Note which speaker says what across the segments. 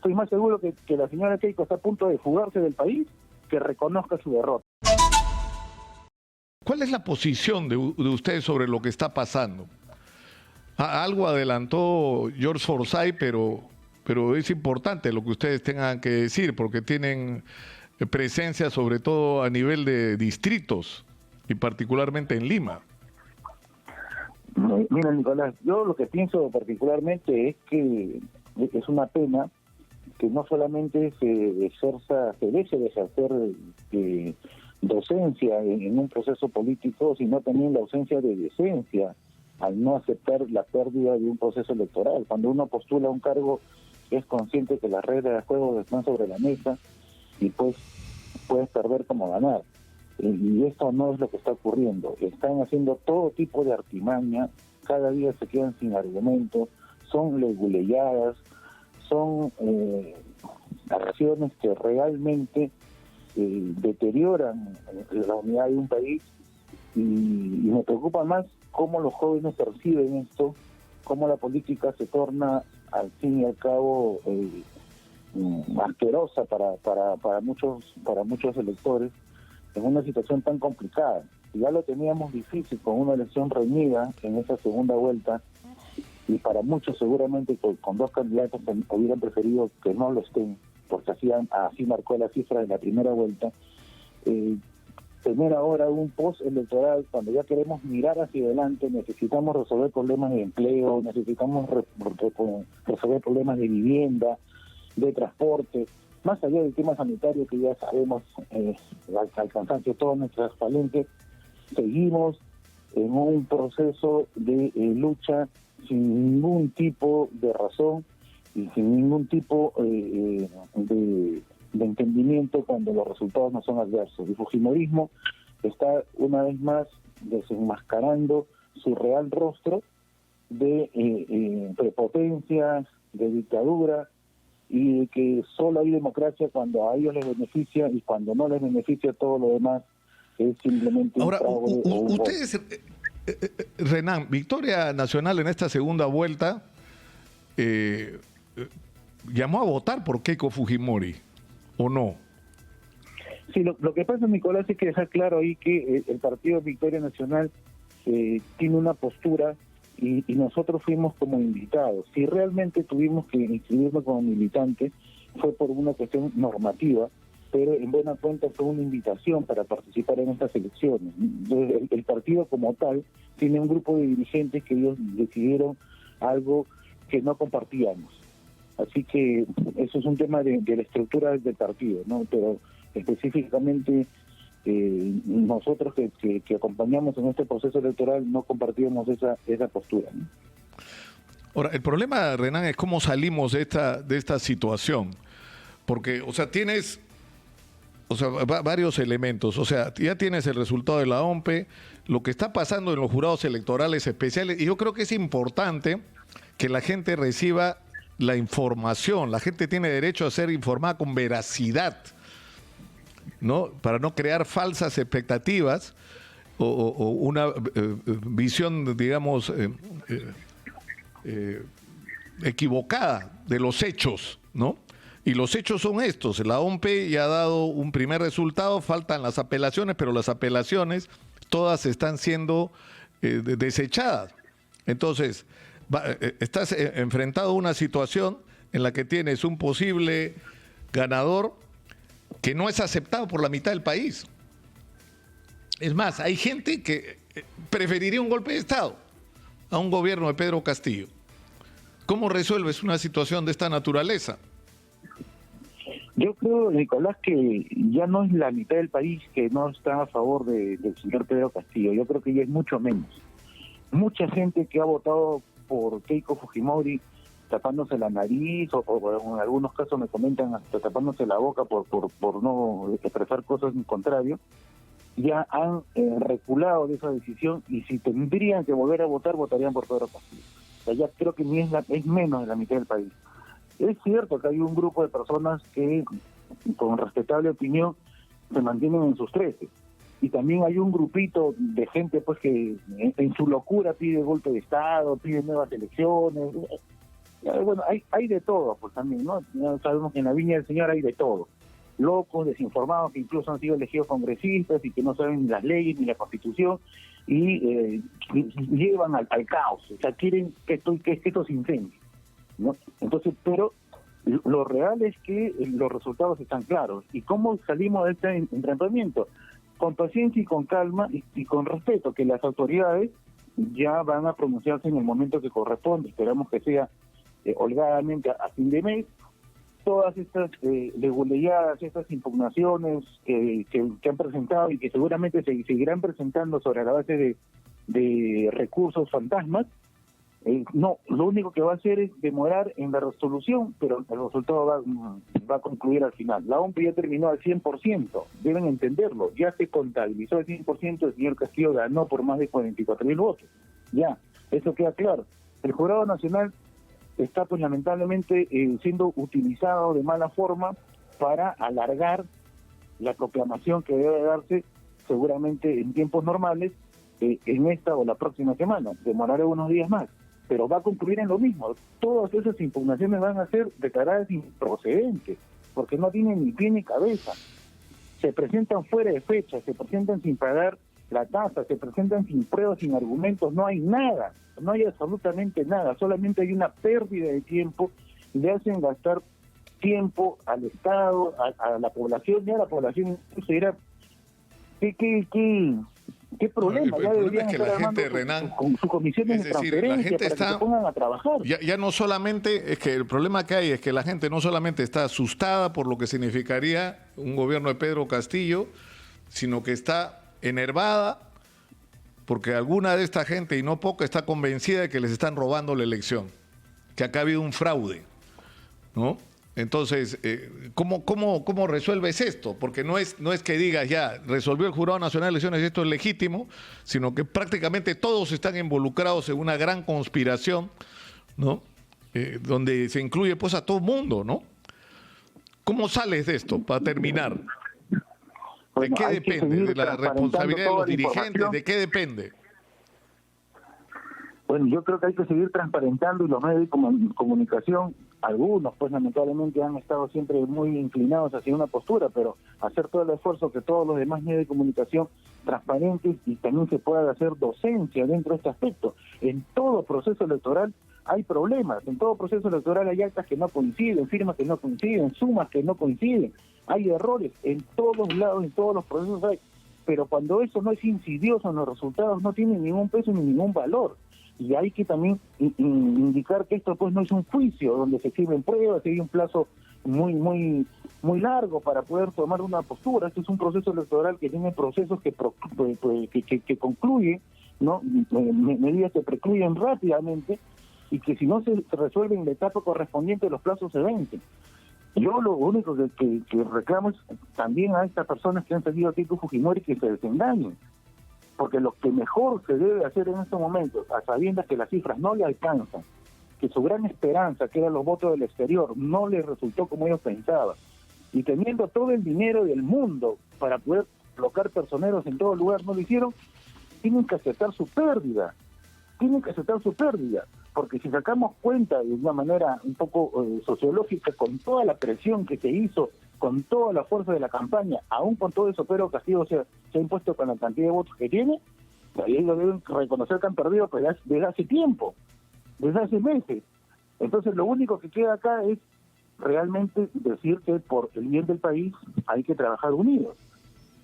Speaker 1: estoy más seguro que la señora Keiko está a punto de fugarse del país, que reconozca su derrota.
Speaker 2: ¿Cuál es la posición de ustedes sobre lo que está pasando? Algo adelantó George Forsyth, pero es importante lo que ustedes tengan que decir, porque tienen presencia sobre todo a nivel de distritos y particularmente en Lima.
Speaker 1: Mira, Nicolás, yo lo que pienso particularmente es que es una pena que no solamente se deje de ejercer docencia en un proceso político, sino también la ausencia de decencia al no aceptar la pérdida de un proceso electoral. Cuando uno postula un cargo, es consciente que las reglas de juego están sobre la mesa y pues puedes perder como ganar. Y esto no es lo que está ocurriendo. Están haciendo todo tipo de artimaña, cada día se quedan sin argumentos, son leguleyadas, son acciones que realmente deterioran la unidad de un país y me preocupa más cómo los jóvenes perciben esto, cómo la política se torna al fin y al cabo asquerosa para muchos electores en una situación tan complicada. Ya lo teníamos difícil con una elección reñida en esa segunda vuelta y para muchos seguramente con dos candidatos que hubieran preferido que no lo estén, porque así marcó la cifra de la primera vuelta. Tener ahora un post electoral, cuando ya queremos mirar hacia adelante, necesitamos resolver problemas de empleo, necesitamos resolver problemas de vivienda, de transporte, más allá del tema sanitario que ya sabemos, al cansancio todos nuestros falencias, seguimos en un proceso de lucha sin ningún tipo de razón y sin ningún tipo de entendimiento cuando los resultados no son adversos. El fujimorismo está una vez más desenmascarando su real rostro de prepotencia, de dictadura, y que solo hay democracia cuando a ellos les beneficia y cuando no les beneficia todo lo demás es simplemente
Speaker 2: ahora,
Speaker 1: un fraude.
Speaker 2: Ustedes, Renan, victoria nacional en esta segunda vuelta, llamó a votar por Keiko Fujimori, ¿o no?
Speaker 1: Sí, lo que pasa, Nicolás, es que dejar claro ahí que el partido Victoria Nacional tiene una postura y nosotros fuimos como invitados. Si realmente tuvimos que inscribirnos como militantes, fue por una cuestión normativa, pero en buena cuenta fue una invitación para participar en estas elecciones. El partido como tal tiene un grupo de dirigentes que ellos decidieron algo que no compartíamos. Así que eso es un tema de la estructura del partido, ¿no? Pero específicamente nosotros que acompañamos en este proceso electoral no compartíamos esa postura, ¿no?
Speaker 2: Ahora, el problema, Renan, es cómo salimos de esta situación. Porque, o sea, tienes varios elementos. O sea, ya tienes el resultado de la OMPE, lo que está pasando en los jurados electorales especiales, y yo creo que es importante que la gente reciba la información. La gente tiene derecho a ser informada con veracidad, ¿no? Para no crear falsas expectativas o una visión, digamos, equivocada de los hechos, ¿no? Y los hechos son estos. La OMPE ya ha dado un primer resultado, faltan las apelaciones, pero las apelaciones todas están siendo desechadas. Entonces, estás enfrentado a una situación en la que tienes un posible ganador que no es aceptado por la mitad del país. Es más, hay gente que preferiría un golpe de Estado a un gobierno de Pedro Castillo. ¿Cómo resuelves una situación de esta naturaleza?
Speaker 1: Yo creo, Nicolás, que ya no es la mitad del país que no está a favor del señor Pedro Castillo. Yo creo que ya es mucho menos. Mucha gente que ha votado por Keiko Fujimori tapándose la nariz o en algunos casos me comentan hasta tapándose la boca por no expresar cosas en contrario, ya han reculado de esa decisión y si tendrían que volver a votar, votarían por Pedro Castillo. O sea, ya creo que ni es menos de la mitad del país. Es cierto que hay un grupo de personas que, con respetable opinión, se mantienen en sus 13. Y también hay un grupito de gente pues que en su locura pide golpe de Estado, pide nuevas elecciones. Bueno, hay de todo, pues también, ¿no? Ya sabemos que en la viña del Señor hay de todo. Locos, desinformados, que incluso han sido elegidos congresistas y que no saben ni las leyes ni la Constitución y llevan al caos. O sea, quieren que esto se incendie, ¿no? Entonces, pero lo real es que los resultados están claros. ¿Y cómo salimos de este enfrentamiento? Con paciencia y con calma y con respeto, que las autoridades ya van a pronunciarse en el momento que corresponde. Esperamos que sea holgadamente a fin de mes. Todas estas leguleyadas, estas impugnaciones que han presentado y que seguramente se seguirán presentando sobre la base de recursos fantasmas, no, lo único que va a hacer es demorar en la resolución, pero el resultado va a concluir al final. La OMP ya terminó al 100%, deben entenderlo, ya se contabilizó al 100%, el señor Castillo ganó por más de 44.000 votos. Ya, eso queda claro. El Jurado Nacional está pues lamentablemente siendo utilizado de mala forma para alargar la proclamación que debe darse seguramente en tiempos normales en esta o la próxima semana. Demorará unos días más, pero va a concluir en lo mismo. Todas esas impugnaciones van a ser declaradas improcedentes, porque no tienen ni pie ni cabeza. Se presentan fuera de fecha, se presentan sin pagar la tasa, se presentan sin pruebas, sin argumentos, no hay nada, no hay absolutamente nada, solamente hay una pérdida de tiempo, le hacen gastar tiempo al Estado, a la población, y a la población incluso dirá, ¿qué problema? Ya deberían estar armando con sus comisiones de transferencia para que se pongan a trabajar.
Speaker 2: Ya no solamente, es que el problema que hay es que la gente no solamente está asustada por lo que significaría un gobierno de Pedro Castillo, sino que está enervada porque alguna de esta gente, y no poca, está convencida de que les están robando la elección, que acá ha habido un fraude, ¿no? Entonces, ¿cómo resuelves esto? Porque no es que digas ya, resolvió el Jurado Nacional de Elecciones y esto es legítimo, sino que prácticamente todos están involucrados en una gran conspiración, ¿no? Donde se incluye pues a todo el mundo, ¿no? ¿Cómo sales de esto, para terminar? ¿De qué depende? ¿De la responsabilidad de los dirigentes? ¿De qué depende?
Speaker 1: Bueno, yo creo que hay que seguir transparentando y los medios de comunicación, algunos pues lamentablemente han estado siempre muy inclinados hacia una postura, pero hacer todo el esfuerzo que todos los demás medios de comunicación transparentes y también se pueda hacer docencia dentro de este aspecto. En todo proceso electoral hay problemas, en todo proceso electoral hay actas que no coinciden, firmas que no coinciden, sumas que no coinciden, hay errores en todos lados, en todos los procesos hay, pero cuando eso no es insidioso en los resultados no tiene ningún peso ni ningún valor. Y hay que también indicar que esto pues no es un juicio donde se exhiben pruebas, hay un plazo muy largo para poder tomar una postura. Este es un proceso electoral que tiene procesos que concluyen, ¿no? Medidas que precluyen rápidamente y que si no se resuelven en la etapa correspondiente los plazos se vencen. Yo lo único que reclamo es también a estas personas que han seguido a Keiko Fujimori que se desengañen. Porque lo que mejor se debe hacer en estos momentos, a sabiendas que las cifras no le alcanzan, que su gran esperanza, que eran los votos del exterior, no les resultó como ellos pensaban, y teniendo todo el dinero del mundo para poder colocar personeros en todo lugar, no lo hicieron, tienen que aceptar su pérdida, porque si sacamos cuenta de una manera un poco sociológica, con toda la presión que se hizo, con toda la fuerza de la campaña, aún con todo eso, Pedro Castillo se ha impuesto con la cantidad de votos que tiene, y ellos deben reconocer que han perdido pues, desde hace tiempo, desde hace meses. Entonces lo único que queda acá es realmente decir que por el bien del país hay que trabajar unidos.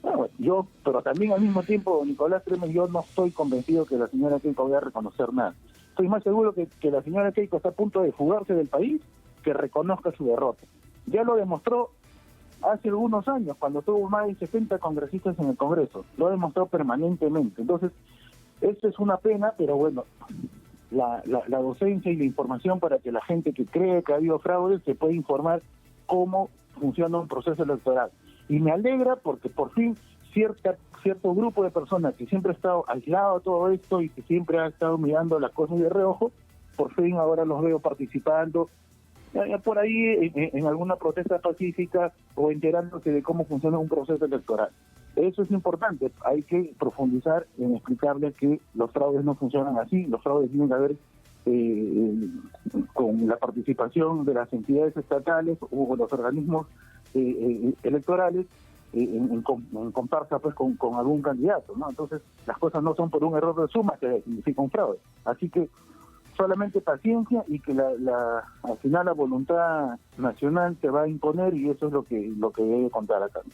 Speaker 1: Bueno, pero también al mismo tiempo, Nicolás, créeme, yo no estoy convencido que la señora Keiko vaya a reconocer nada. Estoy más seguro que la señora Keiko está a punto de fugarse del país que reconozca su derrota. Ya lo demostró hace algunos años, cuando tuvo más de 70 congresistas en el Congreso. Lo ha demostrado permanentemente. Entonces, esto es una pena, pero bueno, la docencia y la información para que la gente que cree que ha habido fraude se pueda informar cómo funciona un proceso electoral. Y me alegra porque por fin cierto grupo de personas que siempre ha estado aislado de todo esto y que siempre ha estado mirando las cosas de reojo, por fin ahora los veo participando por ahí en alguna protesta pacífica o enterándose de cómo funciona un proceso electoral. Eso es importante, hay que profundizar en explicarles que los fraudes no funcionan así, los fraudes tienen que haber con la participación de las entidades estatales o los organismos electorales en comparsa pues con algún candidato, ¿no? Entonces las cosas no son por un error de suma que significa un fraude. Así que solamente paciencia y que al final la voluntad nacional se va a imponer, y eso es lo que debe contar acá.